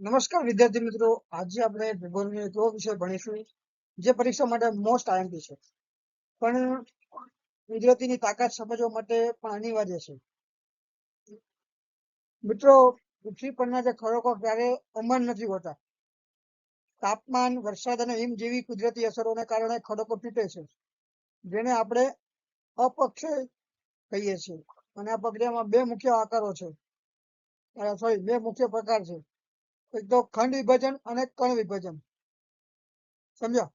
નમસ્કાર વિદ્યાર્થી મિત્રો, આજે આપણે ભૂગોળનો એક એવો વિષય ભણીશું જે પરીક્ષા માટે મોસ્ટ આઈએમપી છે, પણ ગુજરાતીની તાકાત સમજવા માટે પણ અનિવાર્ય છે. મિત્રો, પૃથ્વી પરના જે ખડકો ક્યારે અમર નથી હોતા. તાપમાન, વરસાદ અને હિમ જેવી કુદરતી અસરોને કારણે ખડકો તૂટે છે, જેને આપણે અપક્ષય કહીએ છીએ. અને આ પ્રક્રિયામાં બે મુખ્ય આકારો છે, બે મુખ્ય પ્રકાર છે. એક તો ખંડ વિભાજન અને કણ વિભાજન. સમજ્યા?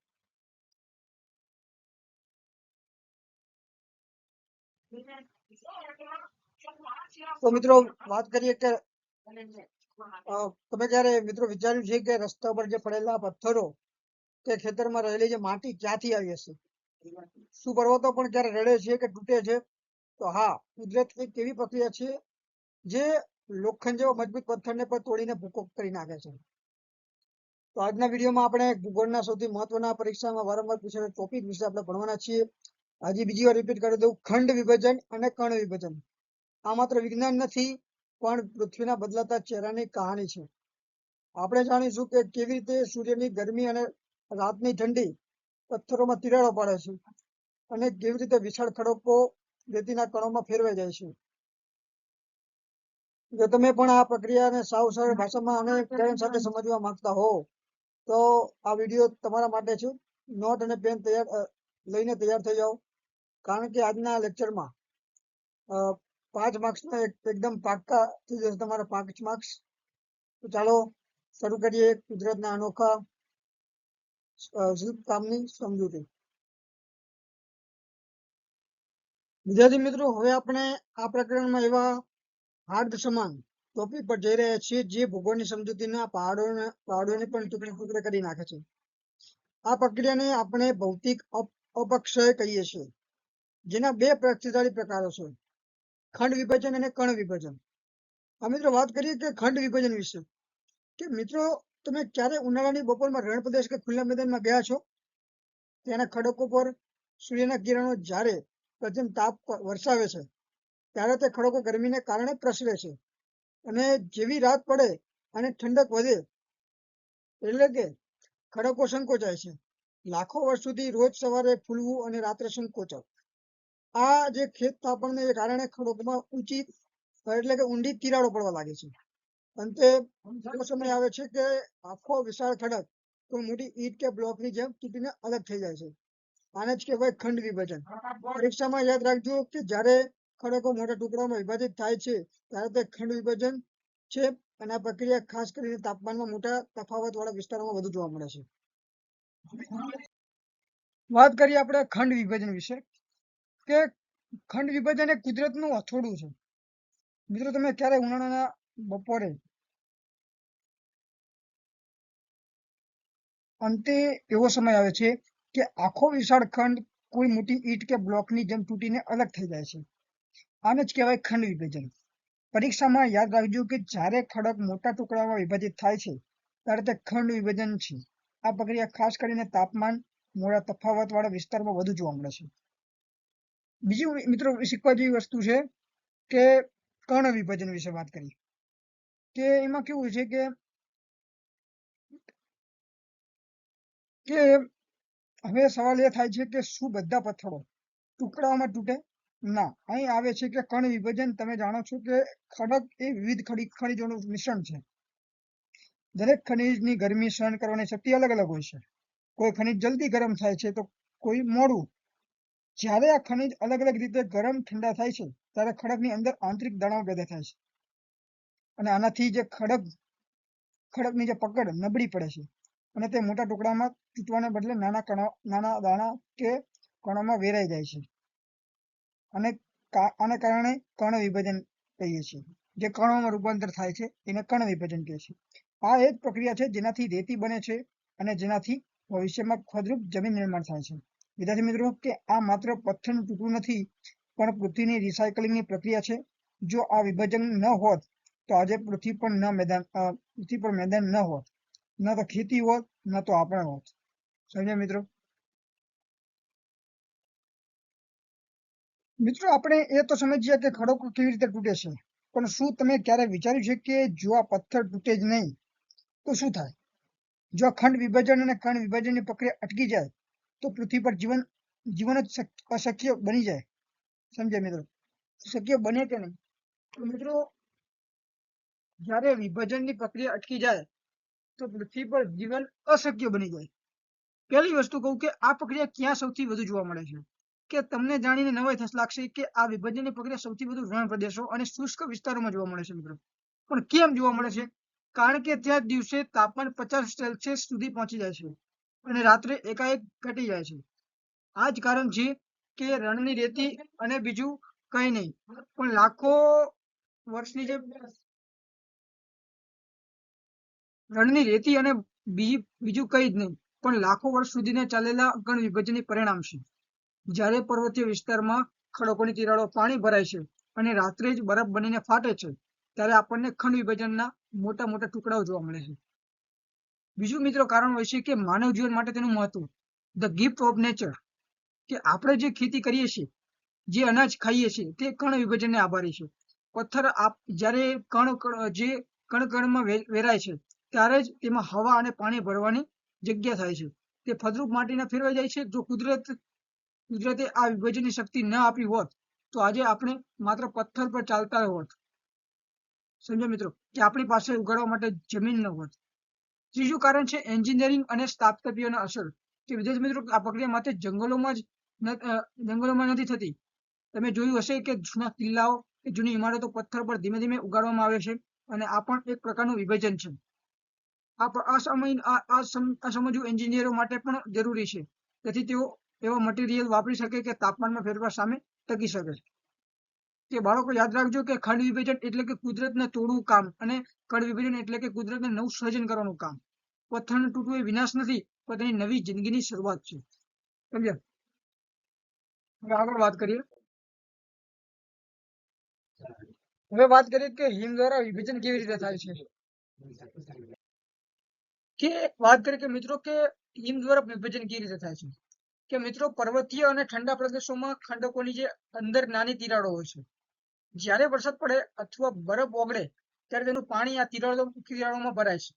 તો મિત્રો, વાત કરીએ કે તમે જયારે મિત્રો વિચાર્યું છે કે રસ્તા પર જે પડેલા પથ્થરો કે ખેતરમાં રહેલી જે માટી ક્યાંથી આવી હશે? શું પર્વતો પણ ક્યારે રડે છે કે તૂટે છે? તો હા, કુદરત એક એવી પ્રક્રિયા છે જે લોખંડ જેવા મજબૂત પથ્થરને પણ તોડીને ભૂકો કરી નાખે છે. તો આજના વિડીયોમાં આપણે ભૂગોળના સૌથી મહત્વના પરીક્ષામાં વારંવાર પૂછેલા ટોપિક વિશે આપણે ભણવાના છીએ. હજી બીજી વાર રિપીટ કરી દઉં, ખંડ વિભાજન અને કણ વિભાજન. આ માત્ર વિજ્ઞાન નથી, પણ પૃથ્વીના બદલાતા ચહેરાની કહાની છે. આપણે જાણીશું કે કેવી રીતે સૂર્યની ગરમી અને રાતની ઠંડી પથ્થરોમાં તિરાડો પાડે છે, અને કેવી રીતે વિશાળ ખડકો રેતીના કણોમાં ફેરવાઈ જાય છે. જો તમે પણ આ પ્રક્રિયાને સાવ સરળ ભાષામાં અને ઉદાહરણ સાથે સમજવા માંગતા હો, તો આ વિડીયો તમારા માટે છે. નોટ અને પેન લઈને તૈયાર થઈ જાઓ, કારણ કે આજના લેક્ચરમાં 5 માર્ક્સના એકદમ પાક્કા થઈ જશે તમારા 5 માર્ક્સ. તો ચાલો શરૂ કરીએ કુદરતના અનોખા કામની સમજૂતી. વિદ્યાર્થી મિત્રો, હવે આપણે આ પ્રકરણમાં એવા હાર્દ સમાન ટોપિક પર જઈ રહ્યા છીએ જે ભૂગોળની સમજૂતીના પહાડોને પણ ટુકડે કરી નાખે છે. આ પ્રક્રિયાને આપણે ભૌતિક અપક્ષય કહીએ છીએ, જેના બે શક્તિશાળી પ્રકારો છે, ખંડ વિભાજન અને કણ વિભાજન. આ મિત્રો વાત કરીએ કે ખંડ વિભાજન વિશે. કે મિત્રો, તમે ક્યારે ઉનાળાની બપોરમાં રણ પ્રદેશ કે ખુલ્લા મેદાનમાં ગયા છો? ત્યાંના ખડકો પર સૂર્યના કિરણો જ્યારે પ્રથમ તાપ વરસાવે છે, ત્યારે તે ખડકો ગરમીને કારણે પ્રસરે છે, અને જેવી રાત પડે અને ઠંડક વધે, એટલે કે ખડકો સંકોચાય છે. લાખો વર્ષ સુધી રોજ સવારે ફૂલવું અને રાત્રે સંકોચાવ. આ જે ખેત તાપણને કારણે ખડકોમાં ઊંચી એટલે કે ઊંડી તિરાડો પડવા લાગે છે. અંતે એવો સમય આવે છે કે આખો વિશાળ ખડક કોઈ મોટી ઈંટ કે બ્લોકની જેમ તૂટીને અલગ થઈ જાય છે. આને જ કહેવાય ખંડ વિભાજન. પરીક્ષામાં યાદ રાખજો કે જ્યારે ખડકો મોટા ટુકડામાં વિભાજિત થાય છે, ત્યારે તે ખંડ વિભાજન છે, અને આ પ્રક્રિયા ખાસ કરીને તાપમાનમાં મોટા તફાવતવાળા વિસ્તારોમાં વધુ જોવા મળે છે. વાત કરીએ આપણે ખંડ વિભાજન વિશે, કે ખંડ વિભાજન એ કુદરતનું હથોડું છે. મિત્રો, તમે ક્યારે ઉનાળાના બપોરે અંતે એવો સમય આવે છે કે આખો વિશાળ ખંડ કોઈ મોટી ઈંટ કે બ્લોકની જેમ તૂટીને અલગ થઈ જાય છે. આને જ કહેવાય ખંડ વિભાજન. પરીક્ષામાં યાદ રાખજો કે જ્યારે ખડક મોટા ટુકડામાં વિભાજિત થાય છે, ત્યારે તે ખંડ વિભાજન છે. આ પ્રક્રિયા ખાસ કરીને તાપમાન મોટા તફાવતવાળા વિસ્તારમાં વધુ જોવા મળે છે. બીજી મિત્રો શીખવા જેવી વસ્તુ છે કે કણ વિભાજન વિશે વાત કરી. કે એમાં કેવું છે કે હવે સવાલ એ થાય છે કે શું બધા પથ્થરો ટુકડાઓમાં તૂટે? ના, અહીં આવે છે કે કણ વિભાજન. તમે જાણો છો કે ખડક એ વિવિધ ખનિજોનું મિશ્રણ છે. દરેક ખનિજની ગરમી સહન કરવાની શક્તિ અલગ અલગ હોય છે. કોઈ ખનિજ જલ્દી ગરમ થાય છે તો કોઈ મોડું. જ્યારે આ ખનિજ અલગ અલગ રીતે ગરમ ઠંડા થાય છે, ત્યારે ખડકની અંદર આંતરિક દબાણ પેદા થાય છે, અને આનાથી જે ખડકની જે પકડ નબળી પડે છે, અને તે મોટા ટુકડામાં તૂટવાને બદલે નાના દાણા કે કણોમાં વેરાઈ જાય છે. અને આને કારણે કણ વિભાજન કહીએ છીએ. જે કણોમાં રૂપાંતર થાય છે એને કણ વિભાજન કહે છે. આ એક પ્રક્રિયા છે જેનાથી રેતી બને છે, અને જેનાથી ભવિષ્યમાં ફળદ્રુપ જમીન નિર્માણ થાય છે. વિદ્યાર્થી મિત્રો, કે આ માત્ર પથ્થરનું ટુકડું નથી, પણ પૃથ્વીની રિસાયકલિંગની પ્રક્રિયા છે. જો આ વિભાજન ન હોત તો આજે પૃથ્વી પર મેદાન ન હોત, ન તો ખેતી હોત, ન તો આપણે હોત. સમજ્યા મિત્રો? મિત્રો, આપણે એ તો સમજીએ કે ખડકો કેવી રીતે તૂટે છે, પણ શું તમે ક્યારે વિચાર્યું છે કે જો આ પથ્થર તૂટે જ નહીં, તો શું થાય? જો ખંડ વિભાજન અને કણ વિભાજનની પ્રક્રિયા અટકી જાય તો પૃથ્વી પર જીવન જ અશક્ય બની જાય. સમજ્યા મિત્રો? શક્ય બને કે નહીં? તો મિત્રો, જ્યારે વિભાજનની પ્રક્રિયા અટકી જાય તો પૃથ્વી પર જીવન અશક્ય બની જાય. પહેલી વસ્તુ કહું કે આ પ્રક્રિયા ક્યાં સૌથી વધુ જોવા મળે છે, કે તમને જાણીને નવાઈ લાગશે કે આ વિભાજનની પ્રક્રિયા સૌથી વધુ રણ પ્રદેશો અને શુષ્ક વિસ્તારોમાં જોવા મળે છે મિત્રો. પણ કેમ જોવા મળે છે? કારણ કે ત્યાં દિવસે તાપમાન 50 સેલ્સિયસ સુધી પહોંચી જાય છે અને રાત્રે એકાએક ઘટી જાય છે. આ જ કારણ છે કે રણની રેતી અને બીજું કંઈ નહીં પણ લાખો વર્ષની જે રણની રેતી અને બીજું કંઈ જ નહીં પણ લાખો વર્ષ સુધીના ચાલેલા કણ વિભાજનની પરિણામ છે. જ્યારે પર્વતીય વિસ્તારમાં ખડકોની તિરાડો પાણી ભરાય છે અને રાત્રે જ બરફ બનીને ફાટે છે, ત્યારે આપણને ખંડ વિભાજનના મોટા મોટા ટુકડાઓ જોવા મળે છે. બીજું મિત્રો કારણ હોય છે કે માનવ જીવન માટે તેનું મહત્વ, ધ ગિફ્ટ ઓફ નેચર, કે આપણે જે ખેતી કરીએ છીએ, જે અનાજ ખાઈએ છીએ, તે કણ વિભાજનને આભારી છે. પથ્થર જ્યારે કણમાં વેરાય છે ત્યારે જ તેમાં હવા અને પાણી ભરવાની જગ્યા થાય છે. તે ફળદ્રુપ માટીના ફેરવાઈ જાય છે. જો કુદરતે આ વિભાજનની શક્તિ ન આપી હોત તો આજે આપણે માત્ર પથ્થર પર ચાલતા હોત. સમજો મિત્રો, કે આપણી પાસે ઉગાડવા માટે જમીન ન હોત. ત્રીજું કારણ છે એન્જિનિયરિંગ અને સ્થાપત્યની અસર, કે વિદ્યાર્થી મિત્રો, આ પ્રક્રિયા માત્ર જંગલોમાં નથી થતી. તમે જોયું હશે કે જૂના કિલ્લાઓ કે જૂની ઇમારતો પથ્થર પર ધીમે ધીમે ઉગાડવામાં આવે છે અને આ પણ એક પ્રકારનું વિભાજન છે. આ સમજવું એન્જિનિયરો માટે પણ જરૂરી છે, તેથી તેઓ એવા મટીરિયલ વાપરી શકે કે તાપમાનમાં ફેરફાર સામે ટકી શકે. કે બાળકો યાદ રાખજો કે ખંડ વિભાજન એટલે કે કુદરતને તોડવું કામ અને કણ વિભાજન એટલે કે કુદરતને નવું સર્જન કરવાનું કામ. પથ્થરનું તૂટવું એ વિનાશ નથી, પણ તેની નવી જિંદગીની શરૂઆત છે. સમજ્યા? હવે આગળ વાત કરીએ. કે હિમ દ્વારા વિભાજન કેવી રીતે થાય છે. વાત કરીએ કે મિત્રો, કે હિમ દ્વારા વિભાજન કેવી રીતે થાય છે. કે મિત્રો, પર્વતીય અને ઠંડા પ્રદેશોમાં ખંડકોની જે અંદર નાની તિરાડો હોય છે. જ્યારે વરસાદ પડે અથવા બરફ ઓગળે ત્યારે તેનું પાણી આ તિરાડોમાં ભરાય છે.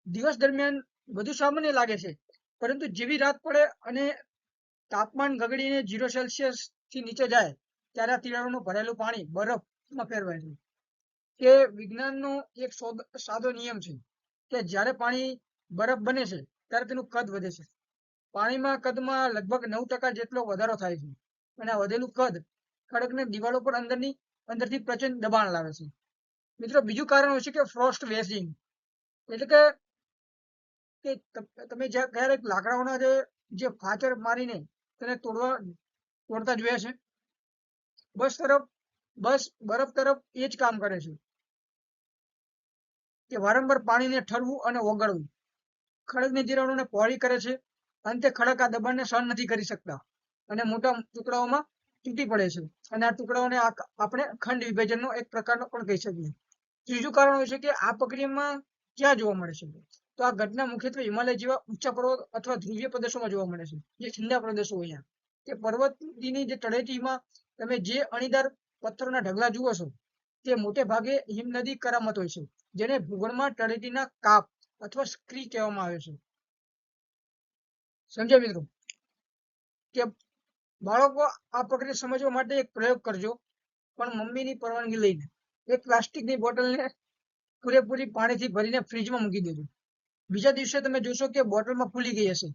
દિવસ દરમિયાન બધું સામાન્ય લાગે છે, પરંતુ જેવી રાત પડે અને તાપમાન ગગડીને 0 સેલ્સિયસ થી નીચે જાય ત્યારે આ તિરાડોનું ભરેલું પાણી બરફમાં ફેરવાય છે. કે વિજ્ઞાનનો એક સાદો નિયમ છે કે જ્યારે પાણી બરફ બને છે ત્યારે તેનું કદ વધે છે. પાણીમાં કદમાં લગભગ 9% જેટલો વધારો થાય છે અને આ વધેલું કદ ખડકને દિવાલો પર અંદરથી પ્રચંડ દબાણ લાવે છે. મિત્રો, બીજું કારણ હોય છે કે ફ્રોસ્ટ વેસિંગ, એટલે કે તમે ક્યારેક લાકડાઓના જે ફાચર મારીને તેને તોડતા જોયા છે. બરફ તરફ એ જ કામ કરે છે, કે વારંવાર પાણીને ઠરવું અને ઓગળવું ખડકની તિરાડોને પહોળી કરે છે. અંતે ખડક આ દબાણને સહન નથી કરી શકતા અને મોટા ટુકડાઓમાં તૂટી પડે છે અને આ ટુકડાઓને આપણે ખંડ વિભાજનનો એક પ્રકારનો પણ કહી શકીએ. ત્રીજું કારણ હોય છે કે આ પ્રક્રિયામાં ક્યાં જોવા મળે છે. તો આ ઘટના મુખ્યત્વે હિમાલય જેવા ઊંચા પર્વત અથવા ધ્રુવીય પ્રદેશોમાં જોવા મળે છે, જે ઠંડા પ્રદેશો હોય. કે પર્વતની જે તળેટીમાં તમે જે અણીદાર પથ્થરોના ઢગલા જુઓ છો તે મોટે ભાગે હિમનદી કરામત હોય છે, જેને ભૂગોળમાં તળેટીના કાપ અથવા સ્ક્રી કહેવામાં આવે છે. સમજ્યા મિત્રો? કે બાળકો, આ પ્રક્રિયા સમજવા માટે એક પ્રયોગ કરજો, પણ મમ્મીની પરવાનગી લઈને. એક પ્લાસ્ટિકની બોટલને પૂરેપૂરી પાણીથી ભરીને ફ્રીજમાં મૂકી દેજો. બીજા દિવસે તમે જોશો કે બોટલમાં ફૂલી ગઈ હશે.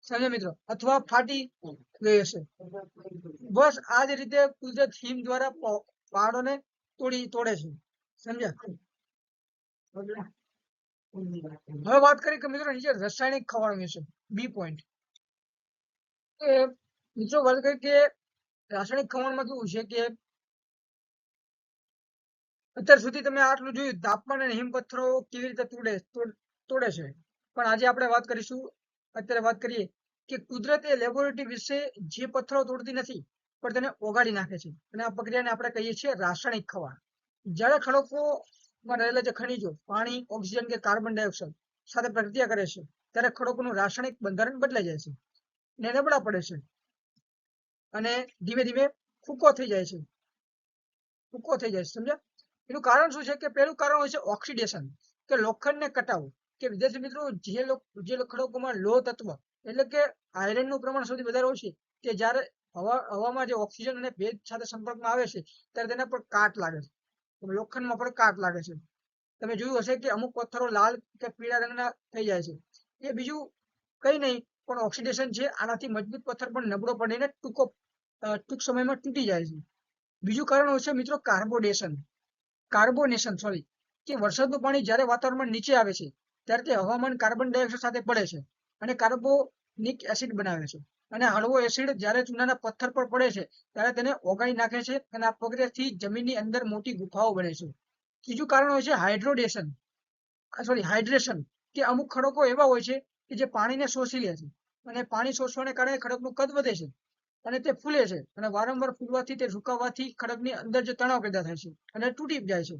સમજ્યા મિત્રો? અથવા ફાટી ગઈ હશે. બસ આ જ રીતે કુદરત હિમ દ્વારા પહાડોને તોડે છે. સમજ્યા? હવે વાત કરીએ કે મિત્રો નીચે રાસાયણિક ખવાણ વિશે. બી પોઈન્ટ. મિત્રો, વાત કરીએ કે રાસાયણિક ખવાણમાં કેવું છે કે અત્યાર સુધી તમે આટલું જોયું તાપમાન અને હિમપથ્થરો કેવી રીતે તોડે છે, પણ આજે આપણે અત્યારે વાત કરીએ કે કુદરતે લેબોરેટરી વિશે જે પથ્થરો તોડતી નથી પણ તેને ઓગાળી નાખે છે અને આ પ્રક્રિયાને આપણે કહીએ છીએ રાસાયણિક ખવાણ. જ્યારે ખડકોમાં રહેલા જે ખનિજો પાણી, ઓક્સિજન કે કાર્બન ડાયોક્સાઇડ સાથે પ્રક્રિયા કરે છે ત્યારે ખડકોનું રાસાયણિક બંધારણ બદલાઈ જાય છે ને નબળા પડે છે અને ધીમે ધીમે ફૂકો થઈ જાય છે. સમજ્યા? એનું કારણ શું છે કે પહેલું કારણ હોય છે ઓક્સિડેશન, કે લોખંડને કટાવવું. કે વિદ્યાર્થી મિત્રો જે ખડકોમાં લોહ તત્વ એટલે કે આયરનનું પ્રમાણ સૌથી વધારે હોય છે કે જ્યારે હવામાં જે ઓક્સિજન અને ભેજ સાથે સંપર્કમાં આવે છે ત્યારે તેના પર કાટ લાગે છે, લોખંડમાં પણ કાટ લાગે છે. તમે જોયું હશે કે અમુક પથ્થરો લાલ કે પીળા રંગના થઈ જાય છે. એ બીજું કઈ નહીં પણ ઓક્સિડેશન છે. આનાથી મજબૂત પથ્થર પણ નબળો પડીને ટૂંક સમયમાં તૂટી જાય છે. બીજું કારણ હોય છે મિત્રો કાર્બોનેશન કે વરસાદનું પાણી જ્યારે વાતાવરણમાં નીચે આવે છે ત્યારે તે હવામાન કાર્બન ડાયોક્સાઇડ સાથે પડે છે અને કાર્બોનિક એસિડ બનાવે છે. અને હળવો એસિડ જ્યારે ચૂનાના પથ્થર પર પડે છે ત્યારે તેને ઓગાળી નાખે છે અને આ પ્રક્રિયાથી જમીનની અંદર મોટી ગુફાઓ બને છે. ત્રીજું કારણ હોય છે હાઇડ્રેશન કે અમુક ખડકો એવા હોય છે કે જે પાણીને શોષી લે છે અને પાણી શોષવાને કારણે ખડકનું કદ વધે છે અને તે ફૂલે છે અને વારંવાર ફૂલવાથી તે સુકાવવાથી ખડકની અંદર જે તણાવ પેદા થાય છે અને તૂટી જાય છે.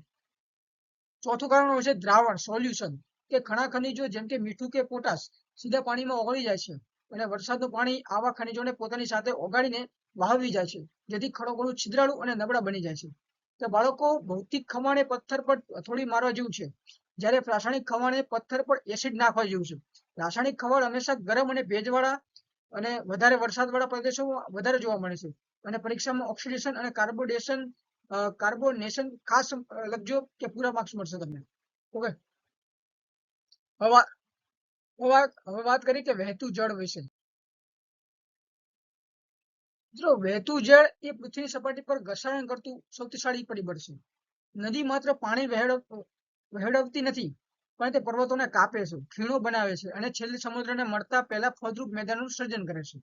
ચોથું કારણ હોય છે દ્રાવણ સોલ્યુશન કે ઘણા ખનિજો જેમ કે મીઠું કે પોટાશ સીધા પાણીમાં ઓગળી જાય છે અને વરસાદનું પાણી આવા ખનિજોને પોતાની સાથે ઓગાળીને વહાવી જાય છે જેથી ખડકોનું છિદ્રાળું અને નબળા બની જાય છે. તો બાળકો ભૌતિક ખમાણે પથ્થર પર હથોડી મારવા જેવું છે જ્યારે રાસાયણિક ખવાણે પથ્થર પર એસિડ નાખવા જેવું છે. રાસાયણિક ખવાડ હંમેશા ગરમ અને ભેજવાળા અને વધારે વરસાદવાળા પ્રદેશોમાં વધારે જોવા મળે છે અને પરીક્ષામાં ઓક્સિડેશન અને કાર્બોનેશન ખાસ લખજો કે પૂરા માર્ક્સ મળશે તમને. ઓકે, હવે વાત કરી કે વહેતું જળ વિશે. જો વહેતું જળ એ પૃથ્વીની સપાટી પર ઘર્ષણ કરતું શક્તિશાળી પરિબળ છે. નદી માત્ર પાણી વહેવડતી નથી પણ તે પર્વતોને કાપે છે, ખીણો બનાવે છે અને છેલ્લે સમુદ્રને મળતા પહેલા ફળદ્રુપ મેદાનનું સર્જન કરે છે.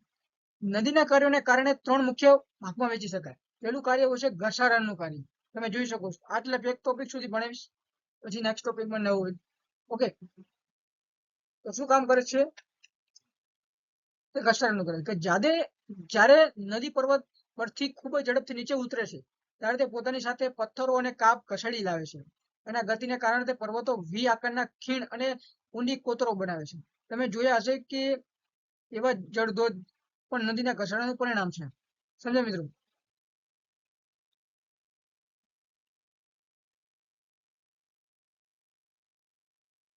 નદીના કાર્યોને કારણે 3 મુખ્ય ભાગમાં વહેંચી શકાય. પહેલું કાર્ય હોય છે ઘસારણનું કાર્ય. તમે જોઈ શકો છો આટલે એક ટોપિક સુધી ભણાવીશ, પછી નેક્સ્ટ ટોપિકમાં નવું હોય. ઓકે, તો શું કામ કરે છે? ઘસારણનું કરે કે જ્યારે નદી પર્વત પરથી ખૂબ જ ઝડપથી નીચે ઉતરે છે ત્યારે તે પોતાની સાથે પથ્થરો અને કાપ ઘસેડી લાવે છે અને આ ગતિને કારણે તે પર્વતો વી આકારના ખીણ અને ઊંડી કોતરો બનાવે છે. તમે જોયા હશે કે એવા જળધોધ પણ નદીના ઘસારણનું પરિણામ છે. સમજ્યા મિત્રો?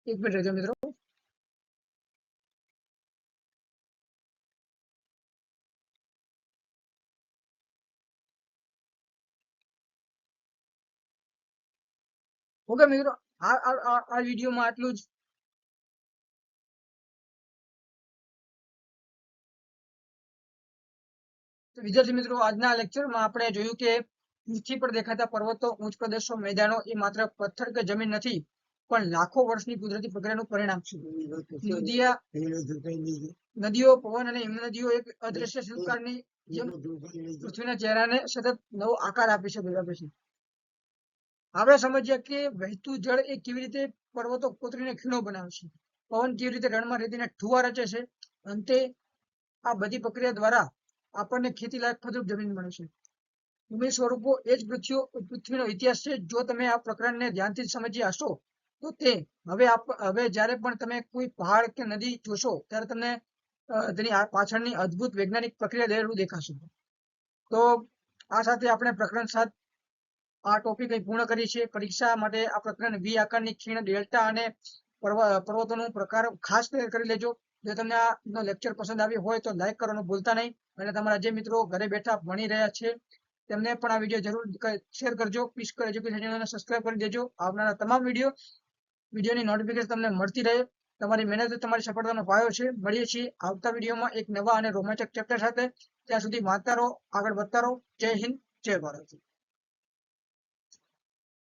એક મિનિટ રહેજો મિત્રો. ઓકે મિત્રો, આ વિડીયોમાં આટલું જ. તો વિદ્યાર્થી મિત્રો, આજના લેક્ચરમાં આપણે જોયું કે પૃથ્વી પર દેખાતા પર્વતો, ઉચ્ચ પ્રદેશો, મેદાનો એ માત્ર પથ્થર કે જમીન નથી પણ લાખો વર્ષની કુદરતી પ્રક્રિયાનું પરિણામ છે. નદીઓ, પવન અને હિમનદીઓ એક અદ્રશ્ય શિલ્પકારની જેમ પૃથ્વીના ચહેરાને સતત નવો આકાર આપે છે. આપણે સમજીએ કે વહેતું જળ એ કેવી રીતે પર્વતો કોતરીને ખીણો બનાવે છે, પવન કેવી રીતે રણમાં રેતીના ઠુવા રચે છે. અંતે આ બધી પ્રક્રિયા દ્વારા આપણને ખેતીલાયક ફળદ્રુપ જમીન મળે છે. ભૂમિ સ્વરૂપો એ જ પૃથ્વીનો ઇતિહાસ છે. જો તમે આ પ્રકરણને ધ્યાનથી સમજ્યા હશો તો હવે જ્યારે પણ તમે કોઈ પહાડ કે નદી જોશો ત્યારે તમને તેની પાછળની અદ્ભુત વૈજ્ઞાનિક પ્રક્રિયા રહેલું દેખાશે. તો આ સાથે આપણે પ્રકરણ 7 આ ટોપિક પૂર્ણ કરી છે. પરીક્ષા માટે આ પ્રકરણ વી આકારની ખીણ, ડેલ્ટા અને પર્વતોનો પ્રકાર ખાસ કરી લેજો. જો તમને આ લેક્ચર પસંદ આવ્યો હોય તો લાઈક કરવાનું ભૂલતા નહીં અને તમારા જે મિત્રો ઘરે બેઠા ભણી રહ્યા છે તેમને પણ આ વિડીયો જરૂર શેર કરજો. પીસકર એજ્યુકેશન ચેનલને સબસ્ક્રાઇબ કરી દેજો. આવનારા તમામ વિડીયોની નોટિફિકેશન તમને મળતી રહે. તમારી મહેનત તમારી સફળતાનો પાયો છે. મળીએ છીએ આવતા વિડીયોમાં એક નવા અને રોમાંચક ચેપ્ટર સાથે. ત્યાં સુધી વાંચતા રહો, આગળ વધતા રહો. જય હિન્દ, જય ભારત.